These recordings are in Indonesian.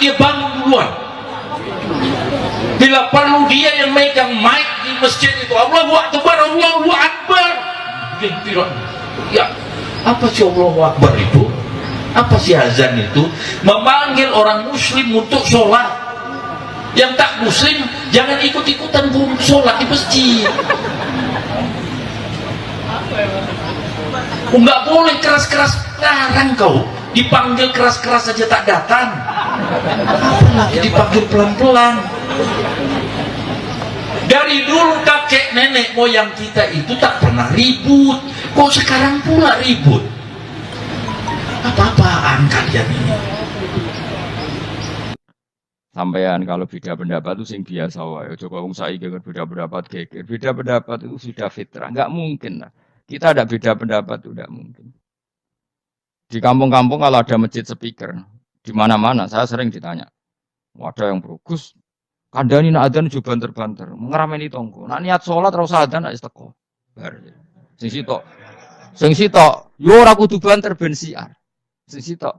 dia bangun duluan. Bila perlu dia yang megang mic di masjid itu, Allahu Akbar, Allahu Akbar. Ya, apa sih Allahu Akbar itu? Apa sih azan itu? Memanggil orang muslim untuk sholat. Yang tak muslim jangan ikut-ikutan sholat di masjid. Enggak boleh keras-keras, larang kau. Dipanggil keras-keras saja tak datang, apalagi dipanggil pelan-pelan. Dari dulu kakek nenek moyang kita itu tak pernah ribut, kok sekarang pula ribut? Apa-apaan kalian ini? Sampean kalau beda pendapat itu sing biasa wae. Coba wong saiki kan beda pendapat geger. Beda pendapat itu sudah fitrah. Enggak mungkin lah. Kita ada beda pendapat itu enggak mungkin. Di kampung-kampung kalau ada masjid speaker, di mana-mana saya sering ditanya. Ada yang bagus, kandhani nak adzan juga banter-banter, ngerameni tonggo. Nak niat salat ora usah adzan nek teko. Bar. Sing sitok, yo ora kudu banter ben siar. Sing sitok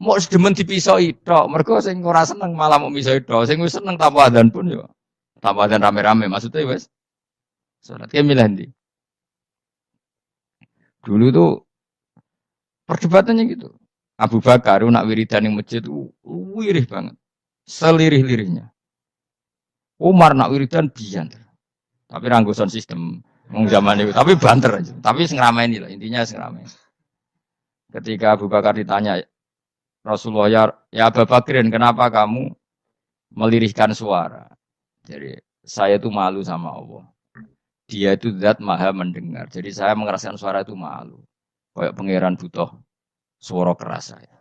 mau sedemen dipisoi tok, mergo sing ora seneng malah mau misoi tok, sing wis seneng tanpa adzan pun yo. Tanpa adzan rame-rame maksudnya wis. Salat ki milih ndi? Dulu tuh perdebatannya gitu. Abu Bakar nak wiridan ning masjid wirih banget. Selirih-lirihnya. Umar nak wiridan biyen. Tapi ranggo sound system wong zaman itu, tapi banter aja. Tapi sing ngrameni lah, intinya sing ngrameni. Ketika Abu Bakar ditanya, Rasulullah ya Abu Bakrin, kenapa kamu melirihkan suara? Jadi saya itu malu sama Allah. Dia itu zat maha mendengar. Jadi saya mengeraskan suara itu malu. Kayak pangeran butuh suara keras saya.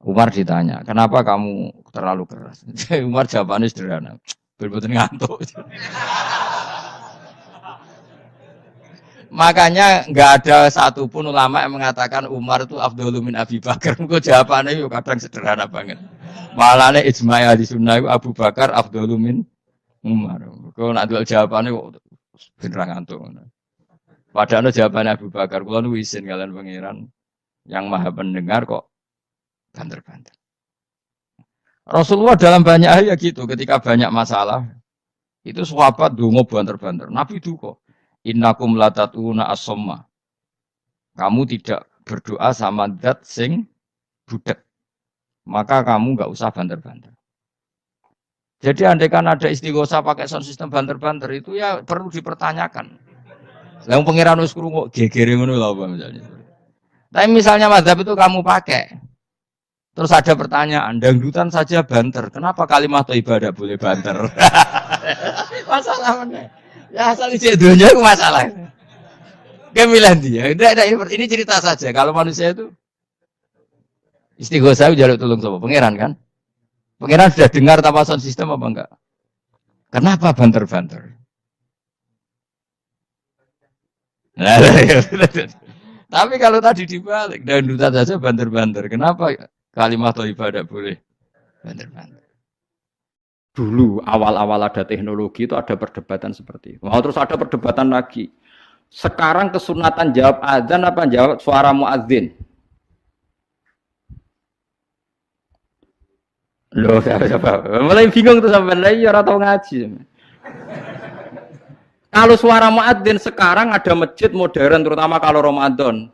Umar ditanya, kenapa kamu terlalu keras? Umar jawabannya sederhana. Betul-betul ngantuk. Makanya nggak ada satupun ulama yang mengatakan Umar itu afdhalu min Abi Bakar. Kok jawabannya yuk kadang sederhana banget. Malahnya ijma' ahli sunnah Abu Bakar afdhalu min Umar. Kok nak duel jawabannya kok beneran ngantuk. Padahal jawabannya Abu Bakar. Kalau nu isin kalian pangeran yang maha pendengar kok banter-banter. Rasulullah dalam banyak hal ya gitu. Ketika banyak masalah itu sahabat dongo banter-banter. Nabi itu kok. Innakum latatuna as-somma. Kamu tidak berdoa sama zat sing budak. Maka kamu enggak usah banter-banter. Jadi andaikan ada istighosah pakai sound system banter-banter itu ya perlu dipertanyakan. Yang pengiran wis krungu gegere ngono lho apa misalnya. Tapi misalnya mazhab itu kamu pakai. Terus ada pertanyaan, dangdutan saja banter. Kenapa kalimat thayyibah tidak boleh banter? Masalah mana? Ya asal isi dunia itu masalah. Kemilan dia. Ini cerita saja. Kalau manusia itu istighosah jaluk tolong sama pangeran kan? Pangeran sudah dengar tanpa sound system apa enggak? Kenapa banter-banter? Nah, tapi kalau tadi dibalik dangdutan saja banter-banter. Kenapa kalimat thayyibah tidak boleh banter-banter? Dulu awal-awal ada teknologi itu ada perdebatan seperti itu. Terus ada perdebatan lagi. Sekarang kesunatan jawab azan apa jawab suara muadzin? Loh, siapa? Mulai bingung tuh sampai lagi orang tahu ngaji. Kalau suara muadzin sekarang ada masjid modern terutama kalau Ramadan.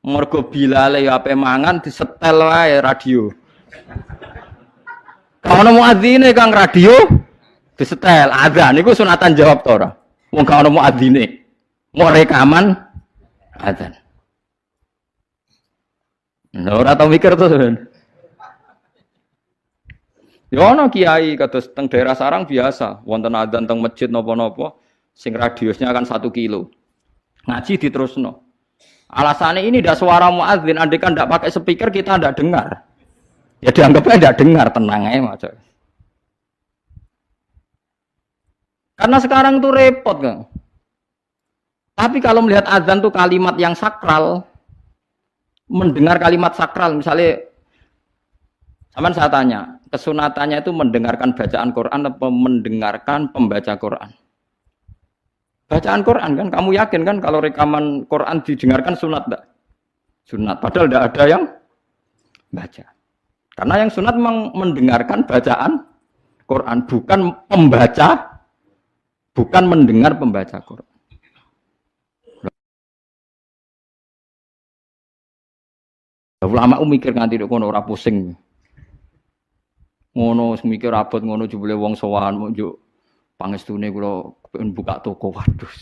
Mergo bilale ya ape mangan disetel wae radio. Kalau muadzine kang radio disetel adzan niku sunatan jawab to ora? Wong gak ono muadzine. Mau rekaman adzan. Lha ora tau mikir to. Ya ono kiai kados teng daerah sarang biasa, wonten adzan teng masjid napa-napa sing radiusnya kan 1 kilo. Ngaji diterusno. Alasannya ini tidak suara muadzin, andai kan tidak pakai speaker kita tidak dengar. Ya dianggapnya tidak dengar, tenang aja macam. Karena sekarang tuh repot kan. Tapi kalau melihat azan tuh kalimat yang sakral, mendengar kalimat sakral, misalnya, aman saya tanya, kesunatannya itu mendengarkan bacaan Quran atau mendengarkan pembaca Quran? Bacaan Quran kan, kamu yakin kan kalau rekaman Quran didengarkan sunat enggak? Sunat, padahal tidak ada yang baca. Karena yang sunat memang mendengarkan bacaan Quran, bukan pembaca, bukan mendengar pembaca Quran. Ulama mikir nganti kono ora pusing. Ngono mikir abot ngono jebule wong sowan njuk pangestune kula pengen buka toko. Waduh.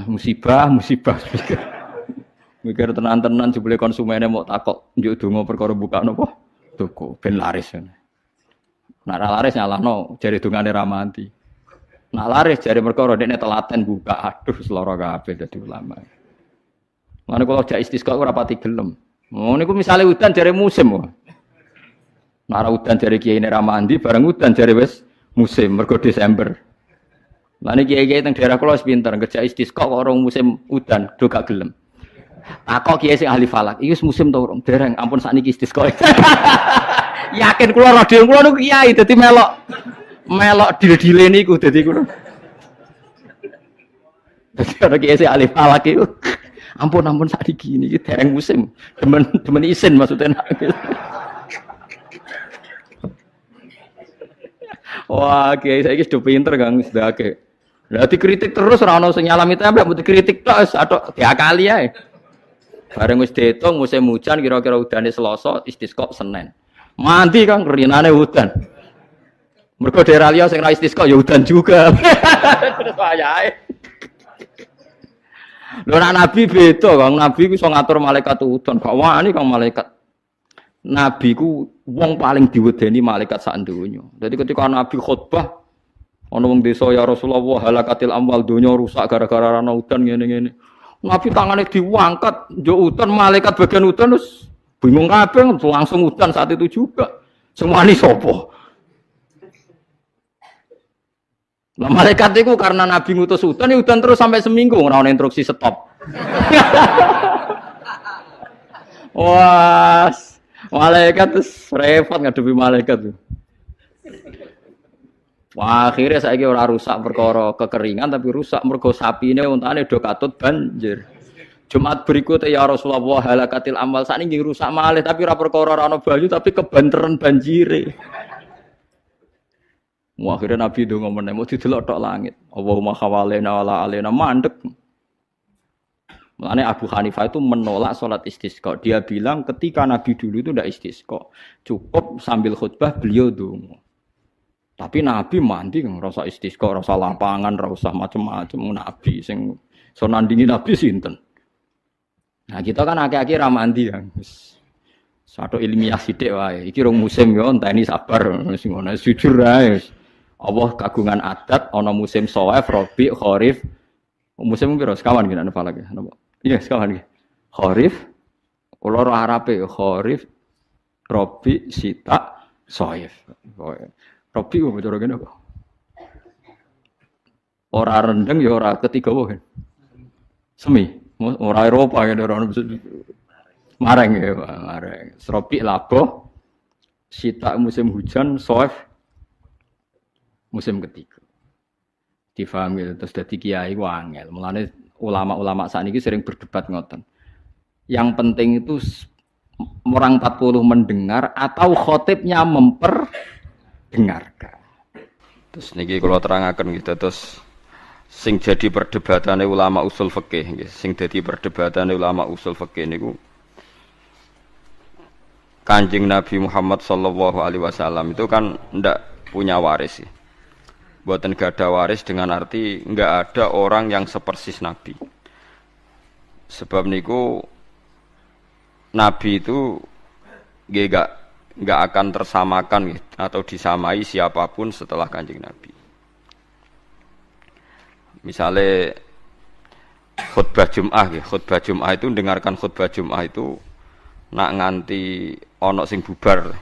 Musibah mikir. Mikir tenan-tenan jebule konsumennya mau takok njuk donga perkara buka napa toko ben laris. Nek laris nyalahno jare dongane ra mati. Nek laris jare perkara dekne telaten buka. Aduh seloro kabeh dadi ulama. Mane kula jak istisqa ora pati gelem. Oh niku misale udan jare musim kok. Nara udan jare kiai nek ra mandi bareng udan jare wis musim mergo Desember. Lah niki kiai-kiai teng daerah kula wis pinter ngejak istisqa kok ora musim udan do gak gelem. Takok kiai sing ahli falak, iki wis musim to urung? Dereng, ampun sakniki istisqa. Yakin kula radio kula niku kiai dadi melok dil-dile niku dadi kula. Dadi ana kiai sing ahli falak iku. Ampun sakniki niki dereng musim. Demen isin maksudnya. Wah, kiai saiki sudah pinter Kang sedake. Lah dikritik terus ora ono sing nyalami tembak, mbok dikritik tok wis atok diakali ae. Bareng wis diitung musim hujan kira-kira udane Selasa, istisqa Senin. Mandi Kang rinane udan. Mergo daerah liya sing ra istisqa ya udan juga. Terus wayahe. Lho nek nabi beda Kang, nabi ku iso ngatur malaikat udan, gak wani Kang malaikat. Nabi ku wong paling diwedeni malaikat sak donya. Dadi ketika nabi khutbah ana wong desa ya Rasulullah halakatil amwal donya rusak gara-gara ana udan ngene-ngene. Nabi tangane diangkat njuk udan malaikat bagian udan terus bingung kabeh langsung udan saat itu juga. Semuanya sapa? Lah malaikat itu karena nabi ngutus udan ya udan terus sampai seminggu ora ana instruksi stop. Wah, malaikat terus repot ngadepi malaikat tuh. Wah, akhirnya saiki ora rusak perkara kekeringan tapi rusak mergo sapine untane do katut banjir. Jumat berikutnya ya Rasulullah halakatil amal sakniki rusak malih tapi ora perkara ora ana banyu tapi kebanteran banjire. Wah, akhirnya Nabi ndonga meneh mau didelok tok langit. Allahumma khawalena wala alena mandek. Makanya Abu Hanifah itu menolak sholat istisqa. Dia bilang ketika Nabi dulu itu tidak istisqa. Cukup sambil khutbah beliau donga. Tapi Nabi mandi kan rasa istisqa, rasa lapangan, rasa macam-macam Nabi sing so nandingi Nabi sinten. Nah, kita kan akeh-akeh ra mandi ya. Satu ilmiah sithik wae. Iki rong musim yo enteni sabar sing ngono jujur ae. Allah kagungan adat ana musim Shawaif, Rabi, Kharif. Musim piro sekawan iki nek falak ya. Iya sekawan iki. Kharif kula ora arape Kharif, Rabi, Sita, Shawaif. Robi kok cara kene kok. Ora rendeng ya ora ketiga wae. Semi, ora Eropa ya ora mareng ya, mareng. Robi labo, Sita musim hujan, Soef musim ketiga. Difahami terus dadi kiai ku angel. Mulane ulama-ulama sakniki sering berdebat ngoten. Yang penting itu orang 40 mendengar atau khotibnya dengarkan. Terus niki kula terangaken gitu terus sing jadi perdebatane ulama usul fikih nggih, sing dadi perdebatane ulama usul fikih niku Kanjeng Nabi Muhammad sallallahu alaihi wasallam itu kan ndak punya waris sih. Mboten gadah waris dengan arti enggak ada orang yang sepersis Nabi. Sebab niku Nabi itu nggih enggak akan tersamakan atau disamai siapapun setelah Kanjeng Nabi. Misalnya khutbah Jum'ah itu dengarkan khutbah Jum'ah itu nak nganti ono sing bubar.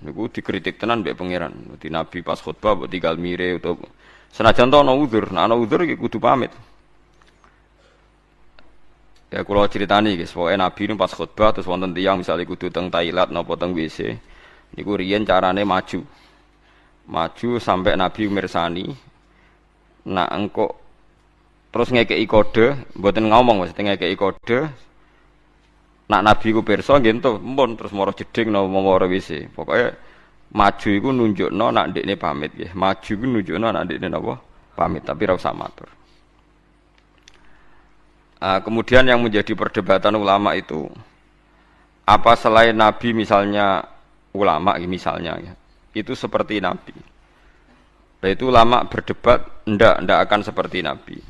Niku dikritik tenan mbek pangeran. Dadi Nabi pas khutbah mbok tinggal mire utawa senajan to ana uzur, nek ana uzur iki kudu pamit. Ya kula critani guys, pokoke Nabi nu pas khutbah terus wonten tiyang misale kudu teng toilet napa teng WC. Niku riyen carane maju. Maju sampai Nabi mirsani. Nak engko terus ngekeki kode, mboten ngomong mesti ngekeki kode. Nak nabi ku pirsa nggih ento empun terus mara jeding napa mara WC. Pokoke maju iku nunjukno nak ndekne pamit nggih. Maju iku nunjukno nak ndekne napa pamit tapi ora usah matur. Kemudian yang menjadi perdebatan ulama itu apa selain nabi misalnya ulama misalnya ya, itu seperti nabi. Nah itu ulama berdebat ndak akan seperti nabi.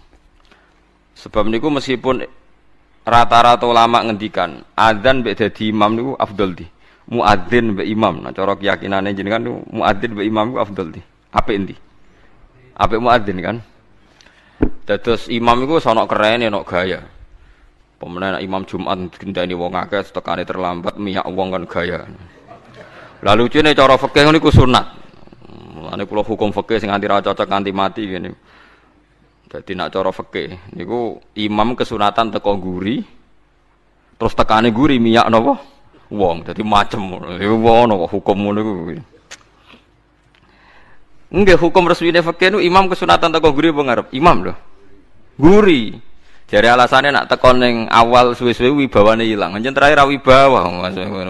Sebab niku meskipun rata-rata ulama ngendikan adzan mbek dadi imam niku afdal di. Muadzin mbek imam. Nah cara keyakinane jenengan niku muadzin mbek imam niku afdal di. Apik endi? Apik muadzin kan? Dados imam iku sono kerene ono gaya. Pemenang imam Jumat gendani wong akeh tekane terlambat miyak wong kan gaya. Lah lucune cara fikih niku sunat. Mulane kula hukum fikih sing nganti ra cocok nganti mati ngene. Dadi nak cara fikih niku imam kesunatan teko guri terus tekane guri miyak napa wong. Dadi macem ngono. Iku ono hukum ngono iku. Nggih hukum resmine fikih niku imam kesunatan teko guri apa ngarep? Imam lho. Guri. Jare alasane nak teko ning awal suwe-suwe wibawane ilang. Anjen terakhir ra wibawa.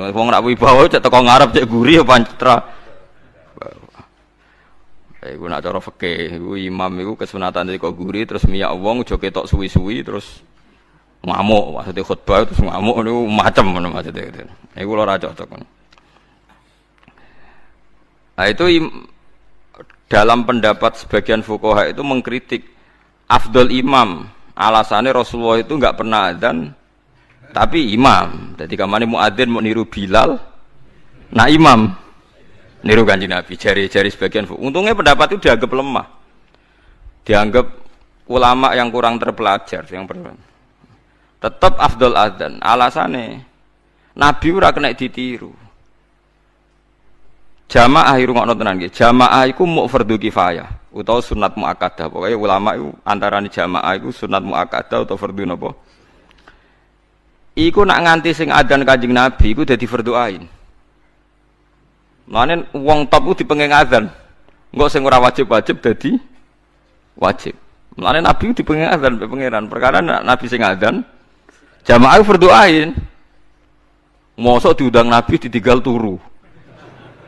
Wong nak wibawa cek teko ngarep cek guri ya pancitra. Iku nak cara fikih, iku imam iku kesunatan teko guri terus miyak wong aja ketok suwi-suwi terus ngamuk. Maksudnya khutbah terus ngamuk niku macem ngono maksudnya. Iku ora cocok. Nah itu dalam pendapat sebagian fuqaha itu mengkritik afdal imam. Alasannya Rasulullah itu enggak pernah adzan tapi imam. Jadi kamane muadzin mau niru Bilal. Nah imam niru Kanjeng Nabi jari sebagian fuqaha. Untungnya pendapat itu dianggap lemah. Dianggap ulama yang kurang terpelajar yang tetap afdal adzan. Alasannya Nabi ora kena ditiru. Jamaah irungokno tenan nggih. Jamaah iku muk fardhu kifayah utawa sunat muakkadah. Pokoke ulama iku antarané jamaah iku sunat muakkadah utawa fardhu napa? Iku nak nganti sing adzan Kanjeng Nabi iku dadi fardhu ain. Mane wong top ku dipenging adzan. Engko sing ora wajib-wajib dadi wajib. Mane Nabi dipenging adzan mbek pangeran. Perkara Nabi sing adzan jamaah fardhu ain. Mosok diundang Nabi ditinggal turu.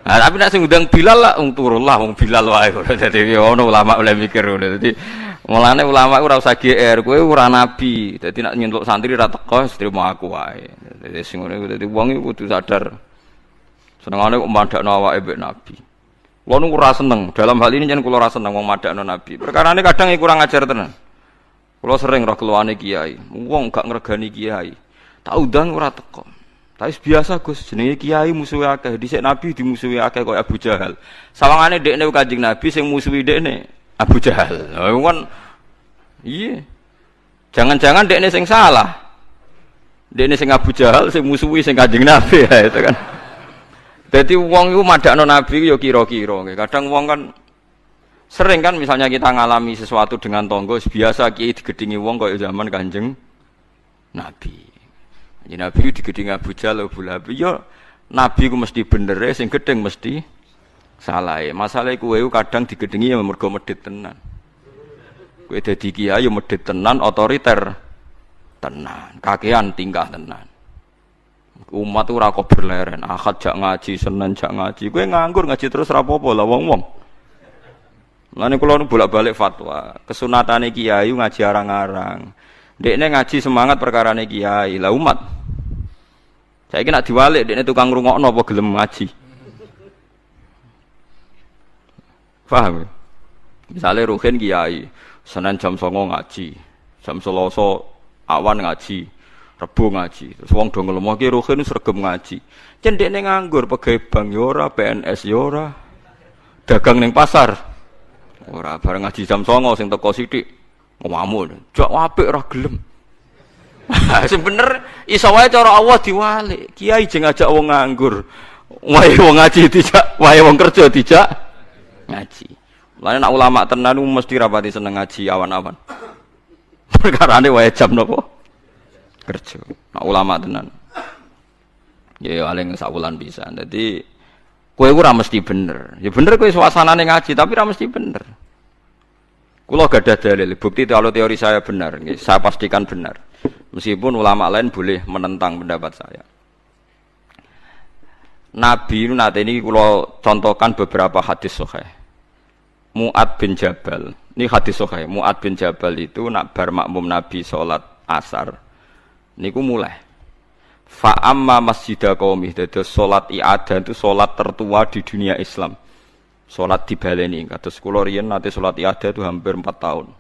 Nah, tapi nek sing ngundang Bilal lah turu lah wong Bilal wae. Dadi ono ulama oleh mikir ngono. Dadi mulane ulama ora usah GR, kowe ora nabi. Dadi nek nyentuk santri ra teko trimo aku wae. Dadi sing ngono iku dadi wong iku kudu sadar. Senengane kok madakno awake mbek nabi. Kulo niku ora seneng. Dalam hal ini jan kulo ora seneng wong madakno nabi. Perkarane kadang kurang ajar tenan. Kulo sering roh keluane kiai. Wong gak ngregani kiai. Tak undang ora teko. Tapi biasa Gus, jenenge kiai musuhe akeh. Dhisik Nabi dimusuhi akeh kaya Abu Jahal. Sawangane dekne Kanjeng Nabi sing musuhi dekne Abu Jahal. Lha kan iya. Jangan-jangan dekne sing salah. Dekne sing Abu Jahal sing musuhi sing Kanjeng Nabi ya itu kan. Dadi wong iku madakno Nabi ya kira-kira. Kadang wong kan sering kan misalnya kita ngalami sesuatu dengan tonggo biasa kiai digedingi wong kaya zaman Kanjeng Nabi. Jadi Nabi digeding Abu Jahal, Abu Lahab. Ya Nabi ku mesti bener, sing gedeng mesti salah. Masalah kowe kadang digedingi ya mergo medhit tenan. Kowe dadi kiai ya medhit tenan, otoriter tenan, kakean tingkah tenan. Umat ora kok berleren, Ahad jak ngaji, Senin jak ngaji. Kowe nganggur ngaji terus ora apa-apa lah wong-wong. Mulane kula nu bolak-balik fatwa, kesunatane kiai ngaji arang-arang. Dekne ngaji semangat perkarane kiai. Lah umat. Saiki nek diwalik dekne tukang ngrungokno apa gelem ngaji. Paham? Misale Ruhin kiai, Senin jam 09.00 ngaji, jam Selasa awan ngaji, Rebo ngaji. Terus wong do ngelemo ki Ruhin sregep ngaji. Jen dekne nganggur pegawai bank ya ora, PNS ya ora. Dagang ning pasar. Ora bareng ngaji jam 09.00 sing teko sithik. Ngomong, jak apik ora gelem. Sing bener iso wae cara Allah diwalik. Kiai jeng ngajak wong nganggur. Wae wong ngaji dijak, wae wong kerja dijak ngaji. Mulane nek ulama tenan mesti rapati seneng ngaji awan-awan. Perkarane wae jam napa? Kerja. Nek ulama tenan. Ya paling sakulan pisan. Dadi kowe ora mesti bener. Ya bener kowe suasanane ngaji tapi ora mesti bener. Kulo gak ada dalil, bukti kalau teori saya benar, saya pastikan benar. Meskipun ulama lain boleh menentang pendapat saya. Nabi itu nanti ini kalau contohkan beberapa hadis sahih. Mu'ad bin Jabal, ini hadis sahih. Mu'ad bin Jabal itu nak bar makmum Nabi sholat asar. Niku mulai. Fa'amma masjidah qaumih, dados sholat i'adah itu sholat tertua di dunia Islam. Sholat dibaleni, kados kula riyen nate sholat i'adah itu hampir 4 tahun.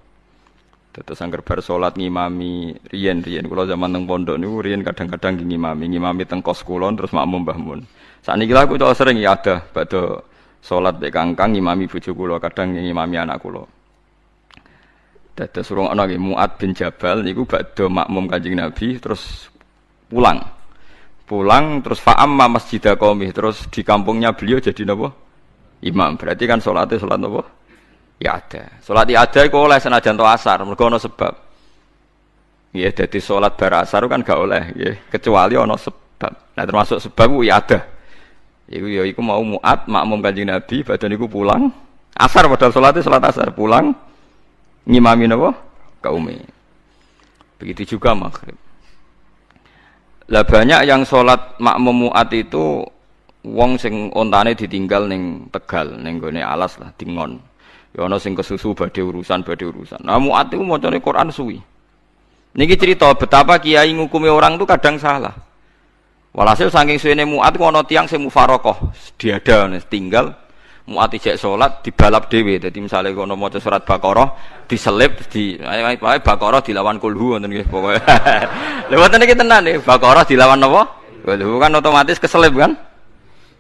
Dados angger bar sholat ngimami riyen kula zaman teng pondok niku riyen kadang-kadang ngimami teng kos kula terus makmum Mbah Mun. Sakniki lha aku cok sering i'adah badhe sholat mek kangkang ngimami bojo kula, kadang ngimami anak kula. Dados urung ana nggih Mu'ad bin Jabal niku badhe makmum Kanjeng Nabi terus pulang terus fa'amma masjidah qaumih, terus di kampungnya beliau jadi napa? Imam. Berarti kan sholatnya sholat napa? Ya ada. Sholat ya ada iku oleh senajan to asar, mergo ana sebab. Nggih, dadi sholat bar asar kan gak oleh nggih, kecuali ana sebab. Nah, termasuk sebab ku ya ada. Iku mau Mu'ad makmum Kanjeng Nabi, badhe niku pulang asar padahal sholatnya sholat asar, pulang ngimami napa? Kaume. Begitu juga maghrib. Lah banyak yang sholat makmum Mu'ad itu wong sing ontane ditinggal ning Tegal, ning gone alas lah dingon. Ya ana sing kesusu badhe urusan. Nah Mu'ad itu macane Quran suwi. Niki cerita betapa kiai ngukumi orang itu kadang salah. Walhasil saking suwene Mu'ad ku ana tiyang sing mufaroqah, diada tinggal Mu'ad ijek salat dibalap dhewe. Dadi misale kono maca surat Baqarah diselip di Baqarah dilawan kulhu ngoten nggih pokoke. Lha wonten iki tenan nggih, Baqarah dilawan napa? Kulhu kan otomatis keselip kan?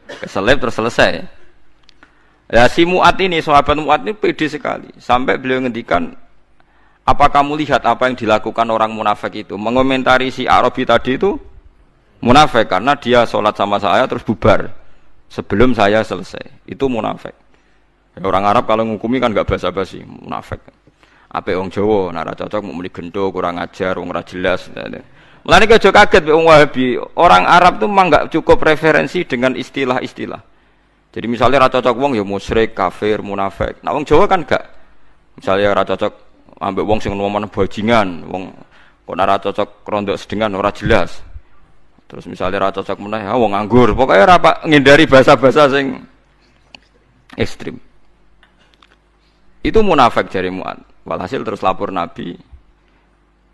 Keselip terus selesai. Ya si Mu'ad ini, sahabat Mu'ad ini pede sekali. Sampai beliau ngendikan, apa kamu lihat apa yang dilakukan orang munafik itu? Mengomentari si Arabi tadi itu munafik karena dia sholat sama saya terus bubar sebelum saya selesai. Itu munafik. Ya, orang Arab kalau ngukumi kan gak basa-basi, munafik. Ape wong Jawa, nek cocok mau muni gendo, kurang ajar, wong ora jelas. Mulane aja kaget wong Wahabi. Orang Arab tuh memang gak cukup referensi dengan istilah-istilah. Jadi misalnya ra cocok wong ya musyrik, kafir, munafik. Nah wong Jawa kan gak. Misalnya ra cocok ambek wong sing ngomong bajingan, wong kok ora cocok rondok sedengan ora jelas. Terus misalnya ra cocok meneh, wong nganggur. Pokoknya ora ngindari bahasa-bahasa sing ekstrim. Itu munafik jari Mu'ad. Walhasil terus lapor Nabi.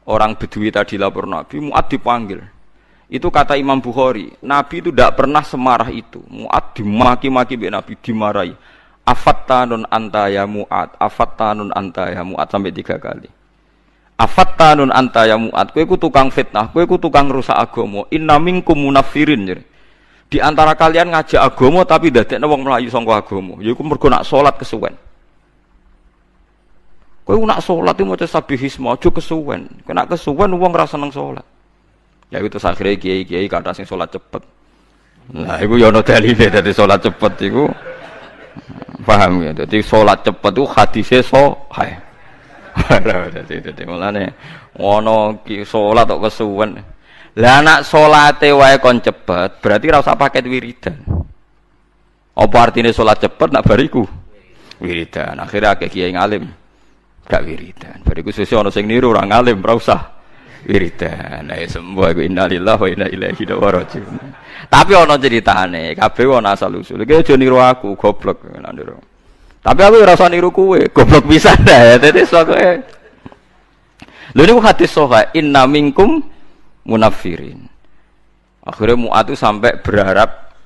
Orang Bedui tadi lapor Nabi, Mu'ad dipanggil. Itu kata Imam Bukhari, Nabi itu tidak pernah semarah itu. Mu'ad dimaki-maki oleh Nabi, dimarahi. Afattanun anta ya Mu'ad, afattanun anta ya Mu'ad sampai 3 kali. Afattanun anta ya Mu'ad, kowe ku tukang fitnah, kowe ku tukang rusak agama. Inna minkum munafirin. Jadi. Di antara kalian ngajak agama tapi dadekne wong mlayu saka agama. Yaiku mergo nak salat kesuwen. Kowe nak salat iki maca sabihisma aja kesuwen. Kena kesuwen wong ora seneng salat. Ya itu akhirnya kiai-kiai kata sing salat cepet. Nah, iku ya ana dalile dadi salat cepet iku. Paham ya? Dadi salat cepet itu hadise sahih. Dadi mulane ono ki salat kok kesuwen. Lah anak salate wae kon cepet, berarti ora usah paket wiridan. Apa artine salat cepet nak bariku? Wiridan. Akhirnya akeh kiai ngalim gak wiridan. Bariku sesuk ana sing niru ora ngalim, ora usah wiridan. Nah, semua iku innalillahi wa inna ilaihi raji'un. Tapi ana ceritane, kabeh ana asal usul. Iki aja niru aku, goblok nek niru. Tapi aku ora usah niru kowe, goblok pisan dah. Dadi sokoe. Lha niku hadis sahih, inna minkum munafirin. Akhirnya Mu'ad itu sampai berharap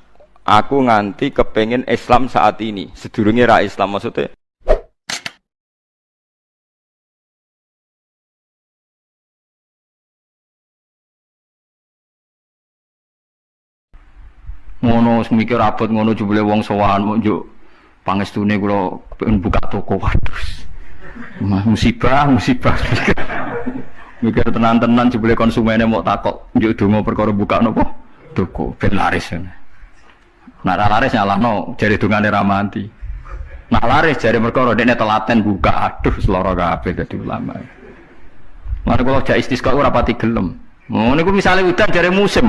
aku nganti kepengen Islam saat ini. Sedurunge ra Islam maksudnya. Ngono mikir abot ngono jebule wong sowan mo njuk pangestune kula pengen buka toko waduh. Musibah. Mikir tenan-tenan jebule konsumene mau takok njuk donga perkara buka napa toko ben laris. Nek ra laris nyalahno jare dongane ra mati. Nek laris jare perkara dekne telaten buka aduh seloro kabeh dadi ulama. Mare kula jak istisqa ora pati gelem. Ngono niku misale udan jare musim.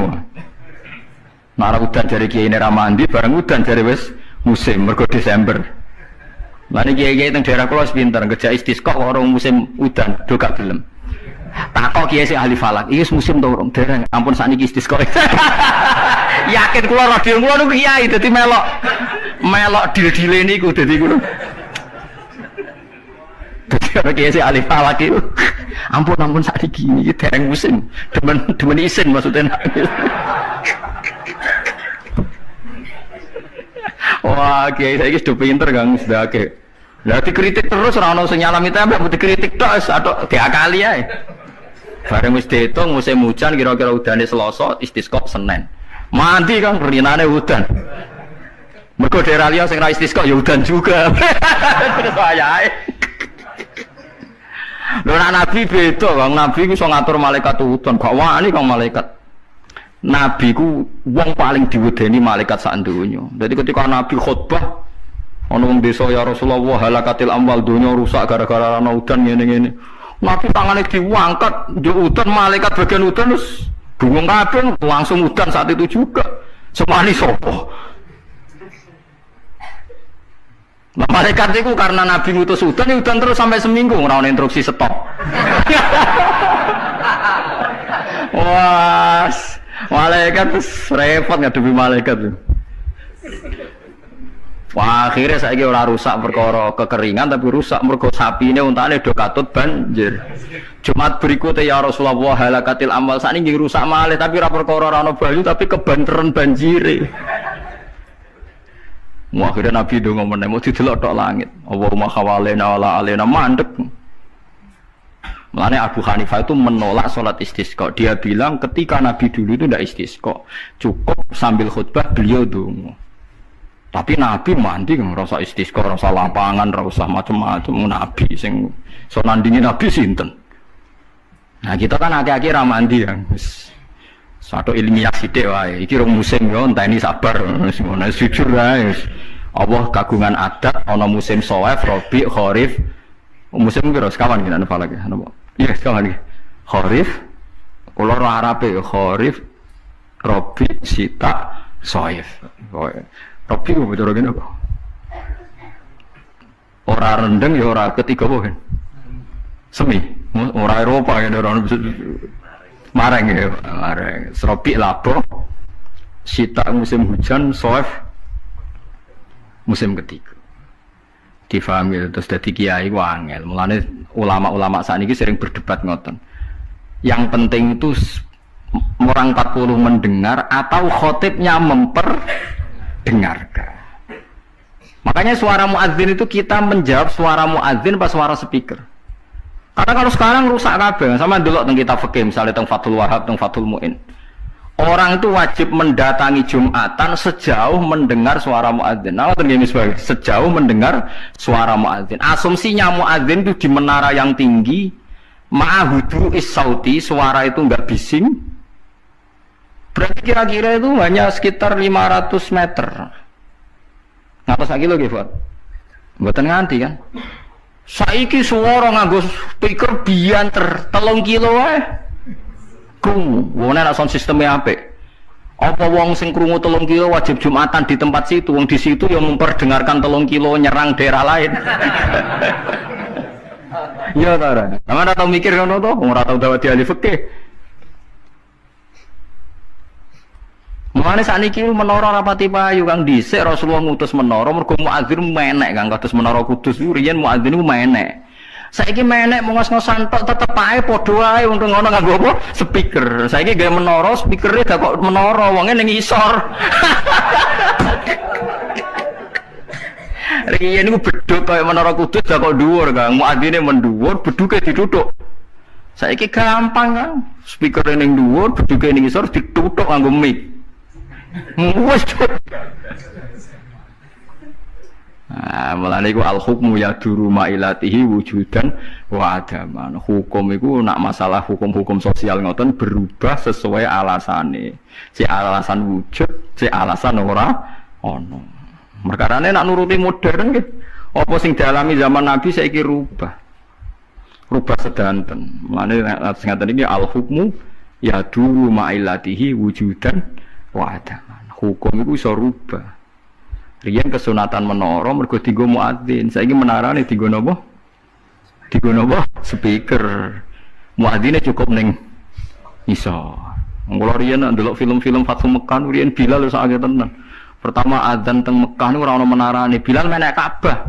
Nara udan jari kiai ini ramandi, bareng udan jari wis musim, mergo Desember. Lalu kiai-kiai teng daerah kula pinter, kerja istisqa orang musim udan, do gak gelem. Takok kiai sing ahli falak, iki musim to urung dereng. Ampun sakniki istisqa. Yakin kula radio kula niku kiai dadi melok dil-dile niku dadi kula. Dadi ora kiai sing ahli falak iki. Ampun sakniki iki dereng musim. Demen isin maksudnya. Wah, kiai saiki sudah pinter Kang sedake. Lah dikritik terus ora ono sing nyalami tembak, dikritik tok atau diakali ae. Bareng wis diitung musim hujan kira-kira udane Selasa, istisqa Senin. Mandi Kang rinane udan. Mergo daerah liya sing ra istisqa ya udan juga. Terus wayahe. Lho Nabi beda, Kang. Nabi ku iso ngatur malaikat udan, gak wani Kang malaikat. Nabi ku wong paling diwedeni malaikat sak donya. Dadi ketika Nabi khutbah ana wong desa ya Rasulullah halakatil amwal donya rusak gara-gara ana udan ngene-ngene. Nabi tangane diangkat, njuk udan malaikat bagian udan terus bingung kabeh langsung udan saat itu juga. Semani sapa? Nah, malaikat itu karena Nabi ngutus udan terus sampai seminggu ora ono instruksi stop. Wah, malaikat repot ngadepi malaikat lho. Wah, akhirnya saiki ora rusak perkara kekeringan tapi rusak mergo sapine untane do katut banjir. Jumat berikutnya ya Rasulullah halakatil amal sakniki rusak malih tapi ora perkara ora ana banyu tapi kebanteran banjire. Wah, akhirnya Nabi ndonga meneh mau didelok tok langit. Allahumma khawalena wala alena mandek. Mulane Abu Hanifah itu menolak sholat istisqa. Dia bilang ketika Nabi dulu itu tidak istisqa, cukup sambil khutbah beliau dongo. Tapi Nabi mandi nggak rasa istisqa, rasa lapangan, rasa macam-macam. Nabi sing so nandingi Nabi sinten. Nah kita kan akhir-akhir ramandi yang satu ilmiah sidik wae. Iki rong musim yo enteni sabar. Semono jujur wae. Allah kagungan adat ana musim Shawaif, Rabi, Kharif. Musim piro sekawan iki ana falak ya. Iya sekawan iki. Kharif kula ora Arabe Kharif, Rabi, Sita, Shawaif. Rabi kok bocor ngene kok. Ora rendeng ya ora ketiga apa kan. Semi, ora Eropa kan ora mareng ya, mareng. Rabi labo. Sita musim hujan, Shawaif musim ketiga. Difahami terus dadi kiai ku angel. Mulane ulama-ulama sakniki sering berdebat ngoten. Yang penting itu orang 40 mendengar atau khotibnya memperdengarkan. Makanya suara muadzin itu kita menjawab suara muadzin pas suara speaker. Karena kalau sekarang rusak kabeh. Sama delok teng kitab fikih misalnya teng Fathul Wahhab, teng Fathul Muin. Orang itu wajib mendatangi Jumatan sejauh mendengar suara muadzin. Nah, sejauh mendengar suara muadzin. Asumsinya muadzin itu di menara yang tinggi, ma'hudu is-sauti, suara itu enggak bising. Berarti kira-kira itu hanya sekitar 500 meter. Ngatos lagi lho, Pak. Mboten nganti kan. Saiki suara nganggo speaker bianter 3 kilo wae. Krungu, wong nek sound sistemnya apik. Apa wong sing krungu 3 kilo wajib Jumatan di tempat situ, wong di situ yang memperdengarkan 3 kilo nyerang daerah lain. Ya ta ora. Sampeyan ora tau mikir ngono to, wong ora tau dawuh ahli fikih. Mulane sakniki menara rapati payu Kang dhisik Rasulullah ngutus menara mergo muadzin menek Kang kados menara Kudus iku riyen muadzin iku menek. Saiki menek ngos-ngosan tok tetep ae padha ae wong ngono nganggo apa? Speaker. Saiki gawe menara, speakere gak kok menara, wonge ning isor. Riyen niku bedhug kaya menara Kudus gak kok dhuwur, Kang. Muadzine mendhuwur, bedhuke dituthuk. Saiki gampang, Kang. Speakere ning dhuwur, bedhuke ning isor dituthuk nganggo mic. Wes. Nah, mulane iku al-hukmu yaduru ma'ilatihi wujudan wa adaman. Hukum iku nak masalah hukum-hukum sosial ngoten berubah sesuai alasane. Si alasan wujud, si alasan ora ono. Perkarane nak nuruti modern nggih. Apa sing dialami zaman Nabi saiki rubah. Rubah sedanten. Mulane sing ngaten iki al-hukmu yaduru ma'ilatihi wujudan wa adaman. Hukum iku iso rubah. Riyen kesunatan menara mergo dienggo muadzin. Saiki menarane dienggo napa? Dienggo napa? Speaker. Muadzine cukup ning iso. Kalau riyen ndelok film-film Fathu Mekah riyen Bilal sak akeh tenan. Pertama adzan teng Mekah niku ora ono menarane. Bilal menek Ka'bah.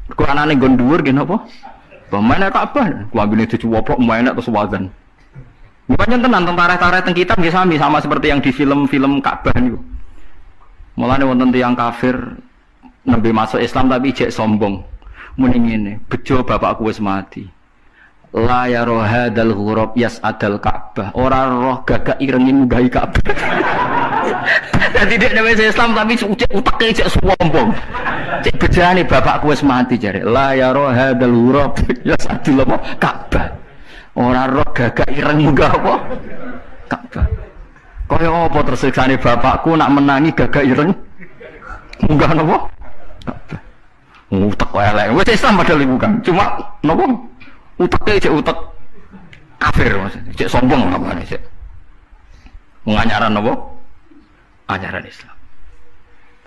Mergo anane nggon dhuwur nggih napa? Menek Ka'bah. Klambine dicuwoplok menek terus wazan. Bukannya tenan tentara-tentara teng kitab nggih sama seperti yang di film-film Ka'bah niku. Mulane wonten tiyang kafir nembe masuk Islam tapi jek sombong. Muni ngene, bejo bapakku wis mati. La ya rohadal ghurab yas'adal Ka'bah. Ora roh gagak irengi munggahi Ka'bah. Dadi dek nek Islam tapi utake cek sombong. Cek bejane bapakku wis mati jare. La ya rohadal ghurab yas'adal Ka'bah. Ora roh gagak ireng munggah apa? Ka'bah. Kaya apa tersiksane bapakku nak menangi gagak ireng munggah napa? Ka'bah. Utek elek. Wis Islam padahal iku kan. Cuma napa? Utek cek utek kafir maksudnya, cek sombong apa nih cek mengajaran apa? Ajaran Islam.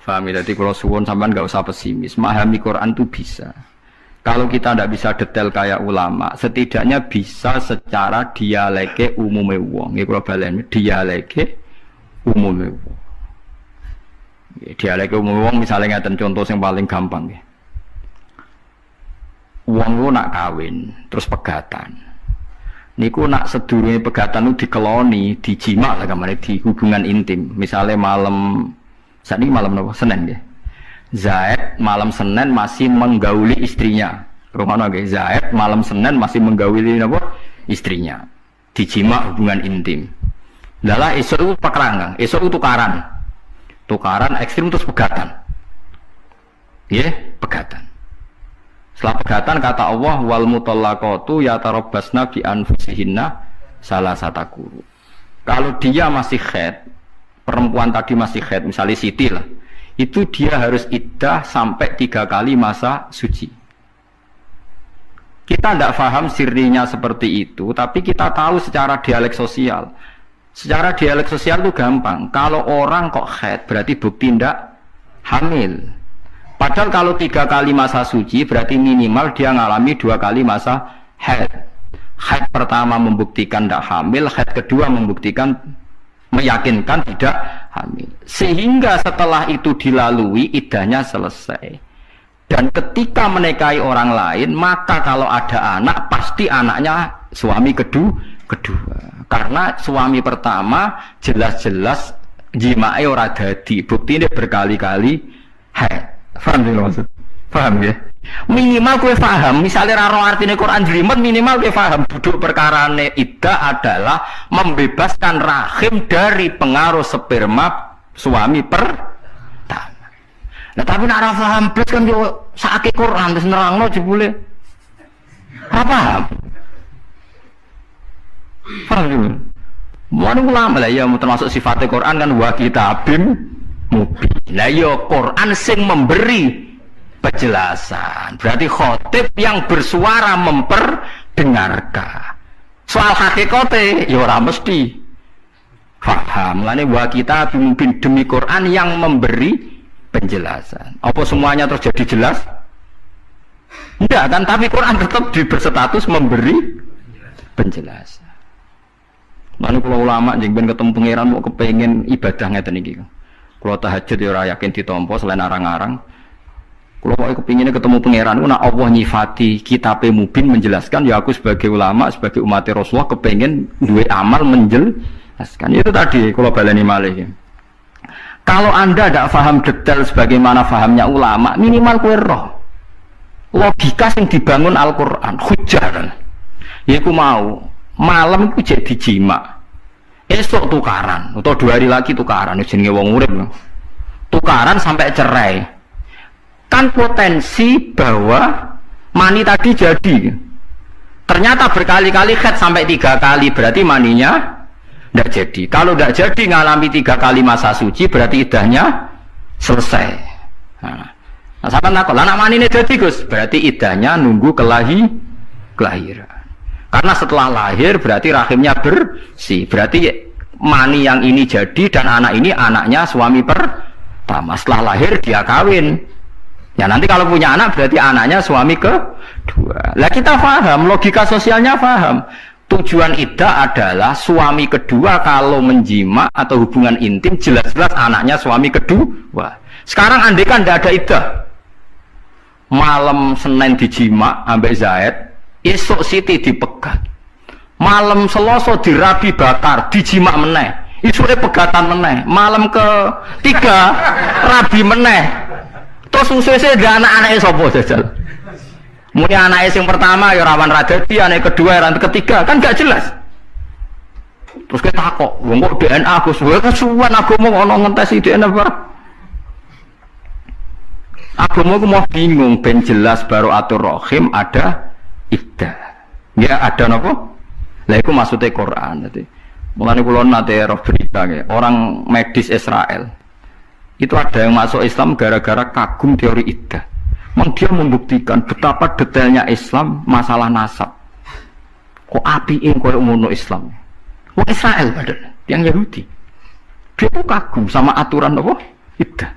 Faham ya? Jadi kalau suwon sampean nggak usah pesimis, memahami Quran itu bisa. Kalau kita tidak bisa detail kayak ulama, setidaknya bisa secara dialeke umume wong. Ya kalau balen dialeke umume wong. Dialeke umume wong misalnya ngeten contoh yang paling gampang ya. Wong lu nak kawin terus pegatan niku nak sedurunge pegatan itu dikeloni dijima lah kamane di hubungan intim misalnya malam saat ini malam apa Senin ya Zaid malam Senin masih menggauli istrinya rumahnya nggih Zaid malam Senin masih menggauli apa istrinya dijima hubungan intim lala esok itu pekerangan esok itu tukaran ekstrim terus pegatan ya pegatan. Setelah pegatan kata Allah wal mutallaqatu yatarabbasna bi anfusihinna salasata quru. Kalau dia masih haid, perempuan tadi masih haid, misalnya Siti lah, itu dia harus iddah sampai 3 kali masa suci. Kita tidak paham sirinya seperti itu, tapi kita tahu secara dialek sosial. Secara dialek sosial itu gampang. Kalau orang kok haid berarti bukti tidak hamil. Padahal kalau 3 kali masa suci berarti minimal dia ngalami 2 kali masa haid. Haid pertama membuktikan tidak hamil, haid kedua membuktikan meyakinkan tidak hamil. Sehingga setelah itu dilalui iddahnya selesai. Dan ketika menikahi orang lain maka kalau ada anak pasti anaknya suami kedua. Karena suami pertama jelas-jelas jimae ora dadi, bukti ini berkali-kali haid. Paham ya maksud? Paham ya? Minimal gue paham, misalnya raro artinya Quran jelimet minimal gue paham duduk perkarane iddah adalah membebaskan rahim dari pengaruh sperma suami pertama. Nah tapi nak raro paham plus kan yo sakake Quran terus nerangno jebule. Apa? Paham ya? Mau ulama lah ya termasuk sifatnya Quran kan wa kitabim mubin. Lah yo Quran sing memberi penjelasan. Berarti khotib yang bersuara memperdengarkan. Soal hakikate yo ora mesti paham. Lane wa kitabim mubin demi Quran yang memberi penjelasan. Apa semuanya terus jadi jelas? Enggak kan, tapi Quran tetap berstatus memberi penjelasan. Lalu kalau ulama jeng ben ketemu pangeran mau kepengen ibadah ngeten iki. Kalau tahajud ya ora yakin ditampa selain arang-arang. Kalau mau kepinginnya ketemu pangeran, nak Allah nyifati kitab mubin menjelaskan, ya aku sebagai ulama, sebagai umat Rasulullah kepengen duwe amal menjelaskan. Itu tadi kalau baleni malih. Kalau Anda tidak paham detail sebagaimana fahamnya ulama, minimal kowe roh logika yang dibangun Al-Qur'an, hujah. Ya aku mau malam itu jadi jima. Esok tukaran atau 2 hari lagi tukaran jenenge wong urip tukaran sampai cerai kan potensi bahwa mani tadi jadi ternyata berkali-kali haid sampai 3 kali berarti maninya tidak jadi. Kalau tidak jadi ngalami 3 kali masa suci berarti iddahnya selesai. Nah sampai nakal anak mani ini jadi Gus berarti iddahnya nunggu kelahiran. Karena setelah lahir berarti rahimnya bersih. Berarti mani yang ini jadi dan anak ini anaknya suami pertama. Setelah lahir dia kawin. Ya nanti kalau punya anak berarti anaknya suami kedua. Lah kita paham, logika sosialnya paham. Tujuan iddah adalah suami kedua kalau menjima atau hubungan intim jelas-jelas anaknya suami kedua. Sekarang andai kan tidak ada iddah, malam Senin dijima ambek Zaid, esok Siti dipegat, malam Selasa dirabi bakar, dijima meneh, isure pegatan meneh, malam ketiga rabi meneh. Terus susu-susu ada anak-anaknya sapa jajal? Muni anak yang pertama ya rawan radadi, anak kedua ya ketiga, kan gak jelas. Terus kita takok, wong kok DNA Gus, wae kesuwen agama ono ngentesi DNA bareng. Agama ku mau bingung ben jelas baru atur rahim ada iddah. Ya ada napa? Lah iku maksude Quran. Dadi mulane kula nate roh berita orang medis Israel. Itu ada yang masuk Islam gara-gara kagum teori iddah. Dia membuktikan betapa detailnya Islam masalah nasab. Kok apiin koyo ngono Islam. Wong Israel padahal yang Yahudi. Dia tuh kagum sama aturan apa? Iddah.